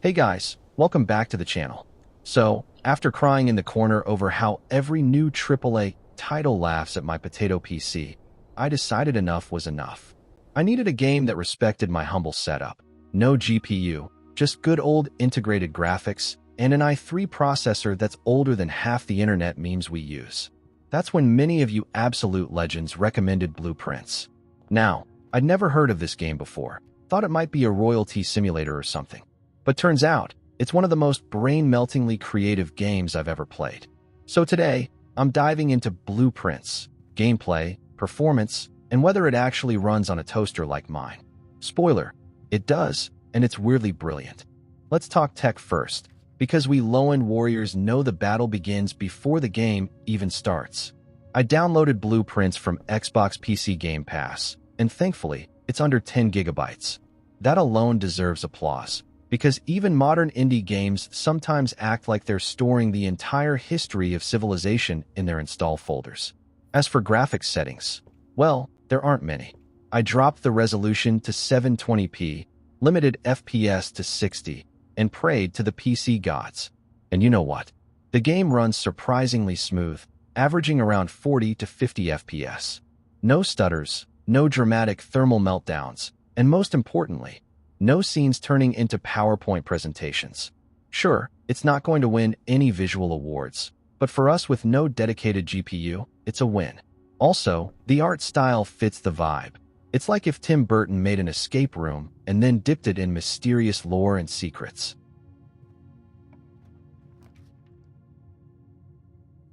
Hey guys, welcome back to the channel. So, after crying in the corner over how every new AAA title laughs at my potato PC, I decided enough was enough. I needed a game that respected my humble setup. No GPU, just good old integrated graphics, and an i3 processor that's older than half the internet memes we use. That's when many of you absolute legends recommended Blueprints. Now, I'd never heard of this game before, thought it might be a royalty simulator or something. But turns out, it's one of the most brain-meltingly creative games I've ever played. So today, I'm diving into Blueprints, gameplay, performance, and whether it actually runs on a toaster like mine. Spoiler, it does, and it's weirdly brilliant. Let's talk tech first, because we low-end warriors know the battle begins before the game even starts. I downloaded Blueprints from Xbox PC Game Pass, and thankfully, it's under 10 gigabytes. That alone deserves applause, because even modern indie games sometimes act like they're storing the entire history of civilization in their install folders. As for graphics settings, well, there aren't many. I dropped the resolution to 720p, limited FPS to 60, and prayed to the PC gods. And you know what? The game runs surprisingly smooth, averaging around 40 to 50 FPS. No stutters, no dramatic thermal meltdowns, and most importantly, no scenes turning into PowerPoint presentations. Sure, it's not going to win any visual awards, but for us with no dedicated GPU, it's a win. Also, the art style fits the vibe. It's like if Tim Burton made an escape room and then dipped it in mysterious lore and secrets.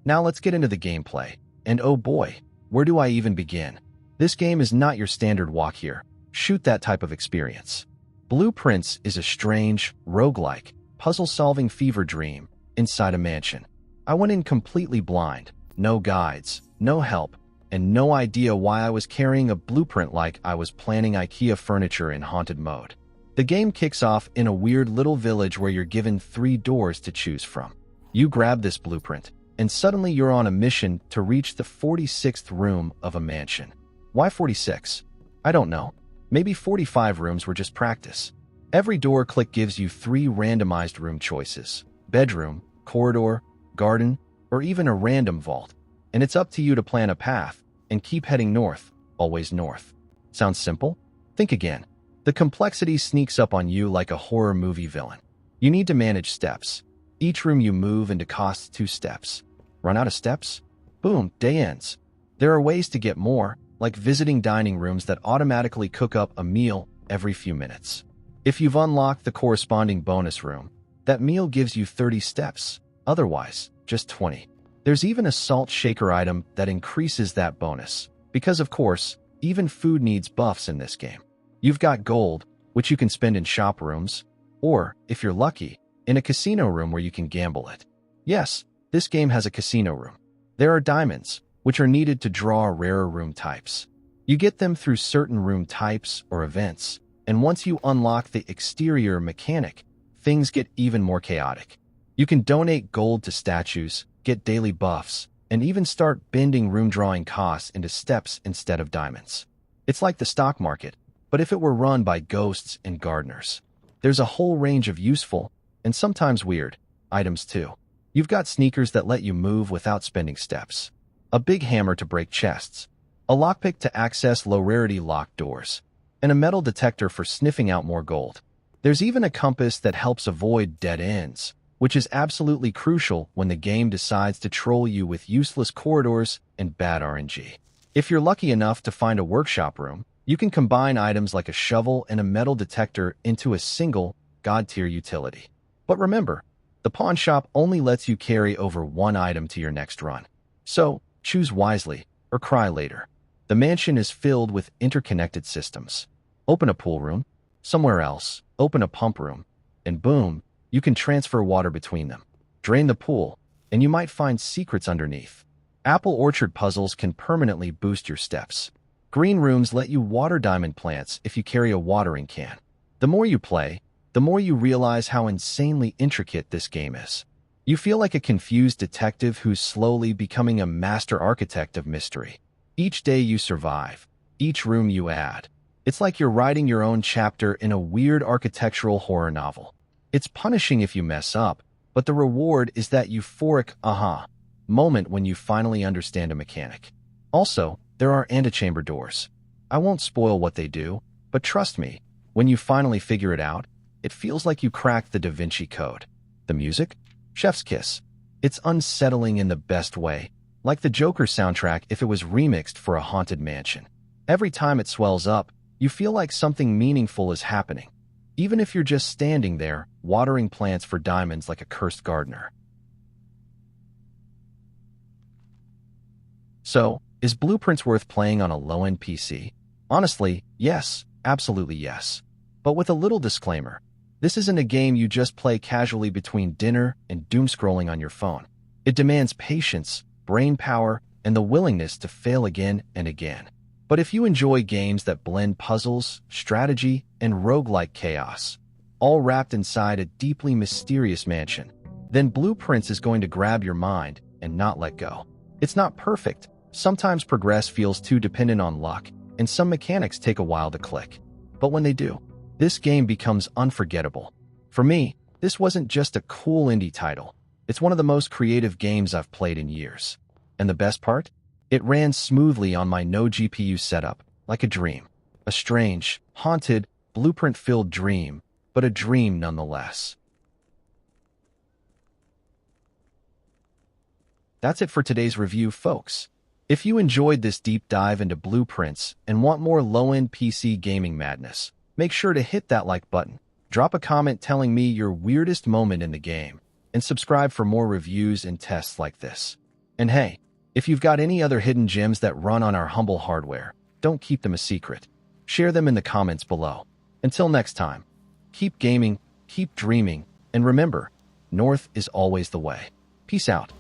Now let's get into the gameplay. And oh boy, where do I even begin? This game is not your standard walk here, shoot that type of experience. Blueprints is a strange, roguelike, puzzle-solving fever dream inside a mansion. I went in completely blind, no guides, no help, and no idea why I was carrying a blueprint like I was planning IKEA furniture in haunted mode. The game kicks off in a weird little village where you're given 3 doors to choose from. You grab this blueprint, and suddenly you're on a mission to reach the 46th room of a mansion. Why 46? I don't know. Maybe 45 rooms were just practice. Every door click gives you 3 randomized room choices: bedroom, corridor, garden, or even a random vault. And it's up to you to plan a path and keep heading north, always north. Sounds simple? Think again. The complexity sneaks up on you like a horror movie villain. You need to manage steps. Each room you move into costs 2 steps. Run out of steps? Boom, day ends. There are ways to get more, like visiting dining rooms that automatically cook up a meal every few minutes. If you've unlocked the corresponding bonus room, that meal gives you 30 steps, otherwise, just 20. There's even a salt shaker item that increases that bonus, because of course, even food needs buffs in this game. You've got gold, which you can spend in shop rooms, or, if you're lucky, in a casino room where you can gamble it. Yes, this game has a casino room. There are diamonds, which are needed to draw rarer room types. You get them through certain room types or events, and once you unlock the exterior mechanic, things get even more chaotic. You can donate gold to statues, get daily buffs, and even start bending room drawing costs into steps instead of diamonds. It's like the stock market, but if it were run by ghosts and gardeners. There's a whole range of useful, and sometimes weird, items too. You've got sneakers that let you move without spending steps, a big hammer to break chests, a lockpick to access low-rarity locked doors, and a metal detector for sniffing out more gold. There's even a compass that helps avoid dead ends, which is absolutely crucial when the game decides to troll you with useless corridors and bad RNG. If you're lucky enough to find a workshop room, you can combine items like a shovel and a metal detector into a single, god-tier utility. But remember, the pawn shop only lets you carry over 1 item to your next run. So, choose wisely, or cry later. The mansion is filled with interconnected systems. Open a pool room, somewhere else, open a pump room, and boom, you can transfer water between them. Drain the pool, and you might find secrets underneath. Apple orchard puzzles can permanently boost your steps. Green rooms let you water diamond plants if you carry a watering can. The more you play, the more you realize how insanely intricate this game is. You feel like a confused detective who's slowly becoming a master architect of mystery. Each day you survive, each room you add. It's like you're writing your own chapter in a weird architectural horror novel. It's punishing if you mess up, but the reward is that euphoric aha moment when you finally understand a mechanic. Also, there are antechamber doors. I won't spoil what they do, but trust me, when you finally figure it out, it feels like you cracked the Da Vinci Code. The music? Chef's kiss. It's unsettling in the best way, like the Joker soundtrack if it was remixed for a haunted mansion. Every time it swells up, you feel like something meaningful is happening, even if you're just standing there, watering plants for diamonds like a cursed gardener. So, is Blueprints worth playing on a low-end PC? Honestly, yes, absolutely yes. But with a little disclaimer, this isn't a game you just play casually between dinner and doom-scrolling on your phone. It demands patience, brain power, and the willingness to fail again and again. But if you enjoy games that blend puzzles, strategy, and roguelike chaos, all wrapped inside a deeply mysterious mansion, then Blueprints is going to grab your mind and not let go. It's not perfect. Sometimes progress feels too dependent on luck, and some mechanics take a while to click. But when they do, this game becomes unforgettable. For me, this wasn't just a cool indie title. It's one of the most creative games I've played in years. And the best part? It ran smoothly on my no-GPU setup, like a dream. A strange, haunted, blueprint-filled dream, but a dream nonetheless. That's it for today's review, folks. If you enjoyed this deep dive into Blueprints and want more low-end PC gaming madness, make sure to hit that like button, drop a comment telling me your weirdest moment in the game, and subscribe for more reviews and tests like this. And hey, if you've got any other hidden gems that run on our humble hardware, don't keep them a secret. Share them in the comments below. Until next time, keep gaming, keep dreaming, and remember, North is always the way. Peace out.